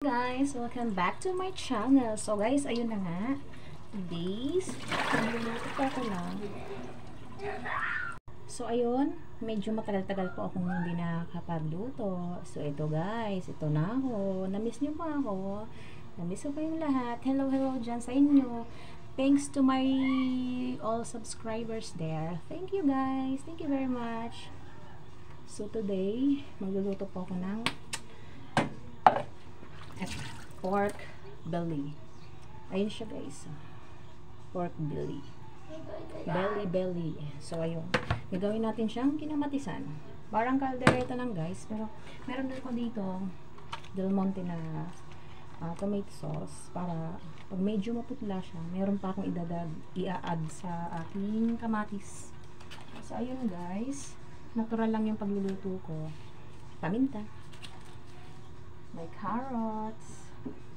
Guys, welcome back to my channel. So guys, ayun na nga. Today's niluluto pa ko lang. So ayun, medyo matagal-tagal po akong hindi nakakapagluto. So ito guys, ito na ako. Na-miss niyo pa ako. Na-miss ko kayong lahat. Hello dyan sa inyo. Thanks to my all subscribers there. Thank you guys. Thank you very much. So today, magluluto po ako ng pork belly. Ayun siya guys. Pork belly. Belly. So ayun. Gagawin natin siyang kinamatisan. Parang kaldereta lang guys. Pero meron din ko dito Del Monte na tomato sauce. Para pag medyo maputla siya, meron pa akong i-add sa aking kamatis. So ayun guys. Natural lang yung pagluluto ko. Paminta. May carrots,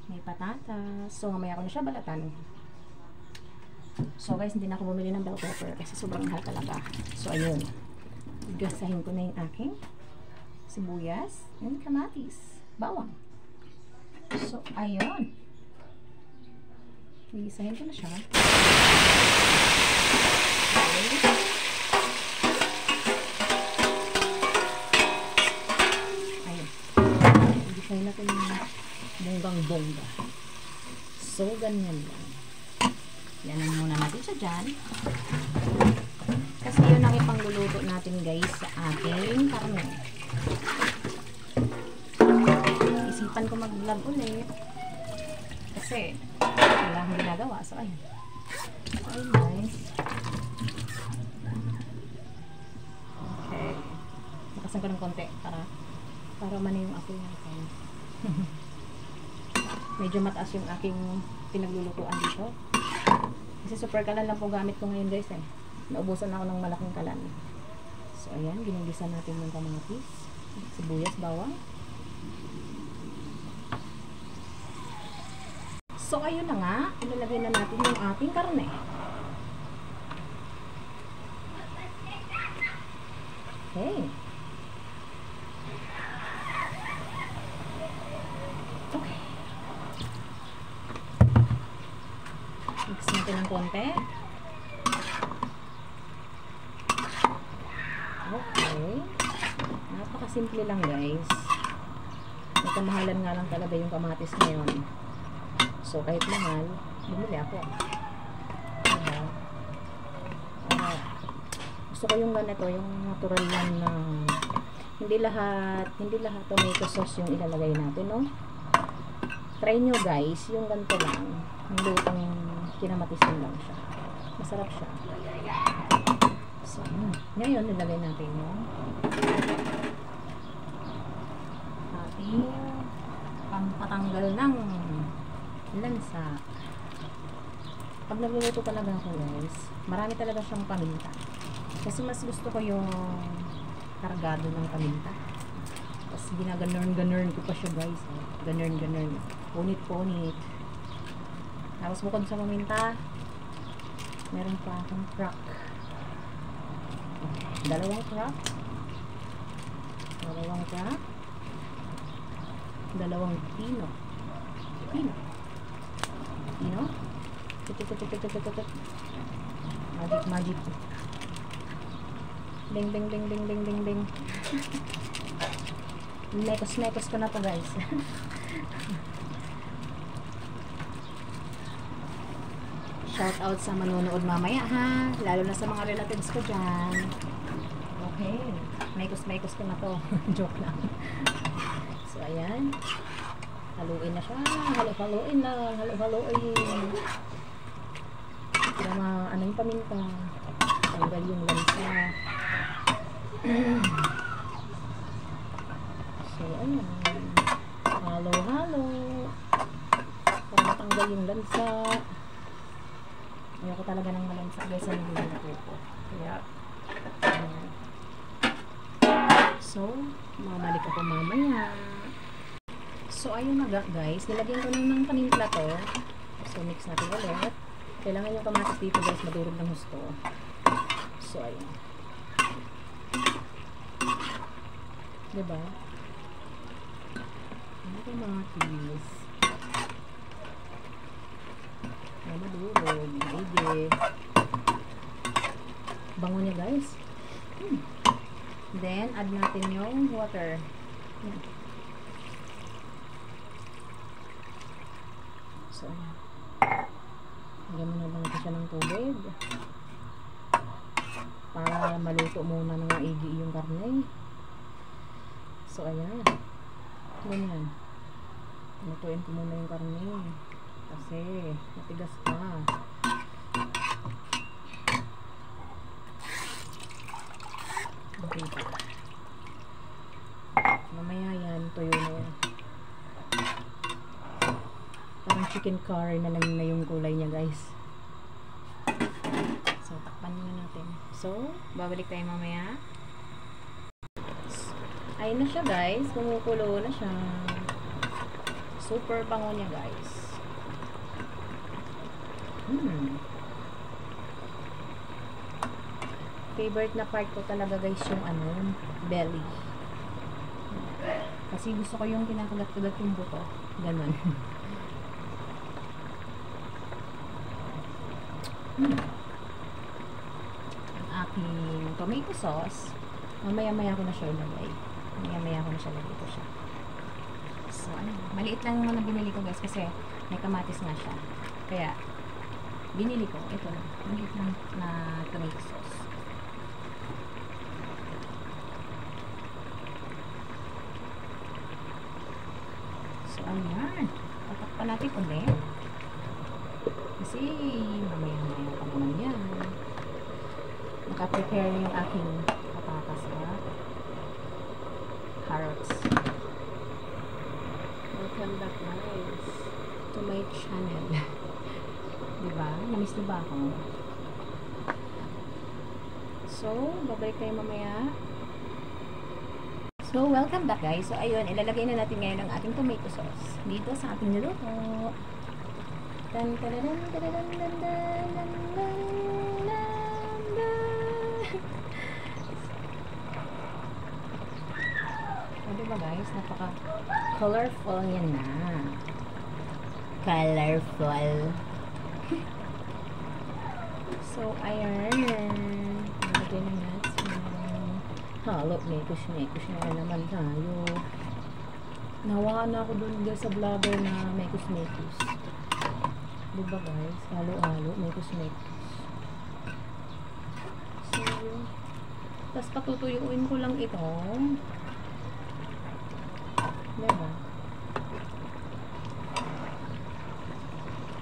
may patatas. So, mamaya ko na siya balatan. So, guys, hindi na ako bumili ng bell pepper kasi sobrang mahal talaga. So, ayun. Igasahin ko na yung aking sibuyas and kamatis. Bawang. So, ayun. Igasahin ko na siya. Okay. Kaya natin yung bonggang-bongga. So, ganyan lang. Yan ang muna natin siya dyan. Kasi yun ang ipangluluto natin guys sa ating karne. Isipan ko mag-vlog ulit. Kasi, wala akong ginagawa. So, ayun. So, ayun guys. Okay. Nakasan ko ng konti para man yung apoy natin. Medyo mataas yung aking pinaglulutuan dito. Kasi super kalan lang po gamit ko ngayon guys eh. Naubusan ako ng malaking kalan. So ayan, ginigisa natin yung kamatis, sibuyas, bawang. So ayun na nga, ilalagay na natin yung ating karne. Okay. Mix natin ng konti. Okay. Napakasimple lang guys. May kamahalan nga lang talaga yung kamatis ngayon. So kahit mahal, bumili ako. Diba? Gusto ko yung ganito, yung natural lang na hindi lahat tomato sauce yung ilalagay natin, no? Try nyo guys, yung ganito lang. Yung lutang kinamatisin lang siya. Masarap siya. So, ngayon, nilagay natin yung ating pampatanggal ng lansa. Pag nagluluto talaga ako guys, marami talaga siyang paminta. Kasi mas gusto ko yung kargado ng paminta. Tapos ginaganern ko pa siya guys. Ganern. Punit. Tapos bukod sa paminta, meron pa akong crack. Dalawang crack. Dalawang pino. Magic. Ding. Mekos ko na to guys. Shout out sa manonood mamaya ha, lalo na sa mga relatives ko dyan. Okay, mekos ko na to. Joke lang. So ayan, haluin na siya. Haluin. Para ano yung paminta, tanggal yung lansa. So ayan, halo para matanggal yung lansa. Ayoko talaga ng malansa guys sa niluluto ko. Kaya so mamalik ako mamaya. So ayun na guys, nilagyan ko ng panimpla to. So mix natin ulit. Kailangan yung kamatis dito guys madurog ng husto. So ayun. Diba? kamatis. Ay, madurog. Ige. Bango niya, guys. Then, add natin yung water. So, ayan. Lagyan muna lang natin siya ng tubig. Para maluto muna ng maigi yung karne. So, ayan. Ganyan. Lutuin ko muna yung karne. Kasi, matigas pa. Okay pa. Mamaya yan, tuyo na yan. Parang chicken curry na lang na yung kulay niya, guys. So, takpan muna natin. So, babalik tayo mamaya. Ayun na siya, guys. Kumukulo na siya. Super bango niya, guys. Favorite na part ko talaga, guys, yung belly. Kasi gusto ko yung kinakagat-kagat yung buto. Ganon. Ang aking tomato sauce. Mamaya-maya ko na siya ilagay. Mamaya-maya ko na siya ilagay ko siya. So, maliit lang naman na binili ko, guys, kasi may kamatis nga siya. Kaya, binili ko. Ito lang. Maliit lang na tomato sauce. So, ayan. Tatakpan natin ulit. Kasi, mamaya-maya pa naman yan. Naka-prepare yung aking patatas at carrots. Welcome back, guys, to my channel. Diba? Namiss niyo ba ako? So, babalik tayo mamaya. So, welcome back, guys. So, ayun, ilalagay na natin ngayon ang ating tomato sauce dito sa ating niluto. Tan tan tan tan tan tan tan. Diba, guys? Napaka-colorful niya na. Colorful. So, ayan. Nalagay na natin. Halo, mekos-mekos na naman tayo. Nawahan na ako dun guys sa vlogger na mekos-mekos. Diba, guys? Halo-halo, mekos-mekos. So, tapos patutuyuin ko lang ito. Diba?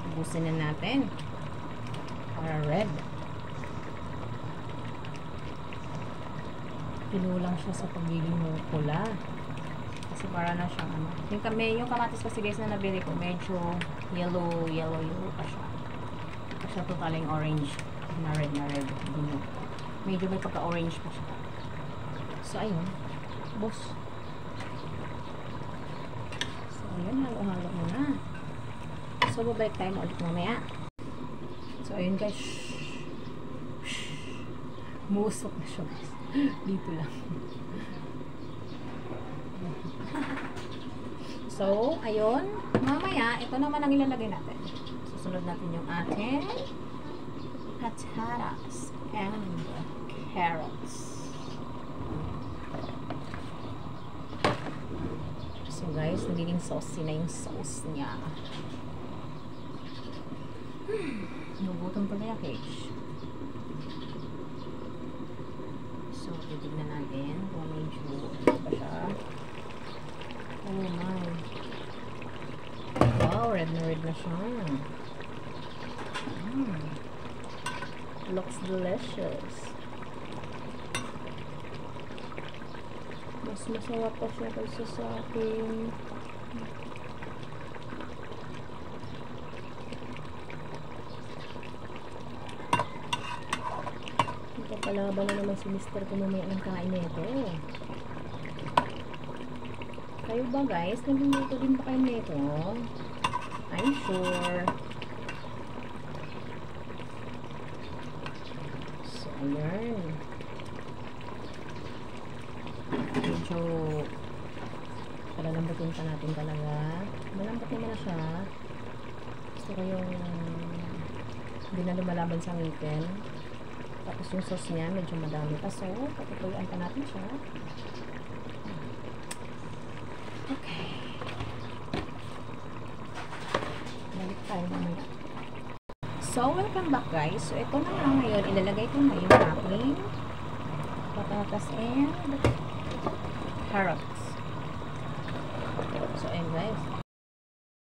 Ubusin na natin para red. Pinulang siya sa pagiging pula kasi para na siyang yung kamatis kasi, guys, na nabili ko medyo yellow pa siya. Hindi siya totaling orange na red. Medyo may pagka orange pa siya. So ayun, boss. Ayan, halo-halo muna. So, babalik tayo ulit mamaya. So, ayun, guys. Musok na siya, guys. Dito lang. So, ayun. Mamaya, ito naman ang ilalagay natin. Susunod natin yung ating patatas and carrots. So, guys, nagiging saucy na yung sauce niya. Nagutom pala yung cake. So, titignan natin kung medyo pa siya. Oh my. Wow, red na siya. Looks delicious. Mas masarap pa siya kaysa sa akin. Nakapalaban na naman si Mr. kung mamaya ng kain nito. Kayo ba, guys? Nagluluto din ba kayo nito? I'm sure. So, ayan. Medyo palalambot Lalambutin pa natin talaga. Malambot naman na siya. Gusto ko yung hindi na lumalaban sa ngipin. Tapos yung sauce niya, medyo madami pa. So, patutuluan pa natin siya. Okay. Balik tayo mamaya. So, welcome back guys. So, ito na nga ngayon. Ilalagay ko na yung aking patatas and carrots. So, ayun guys.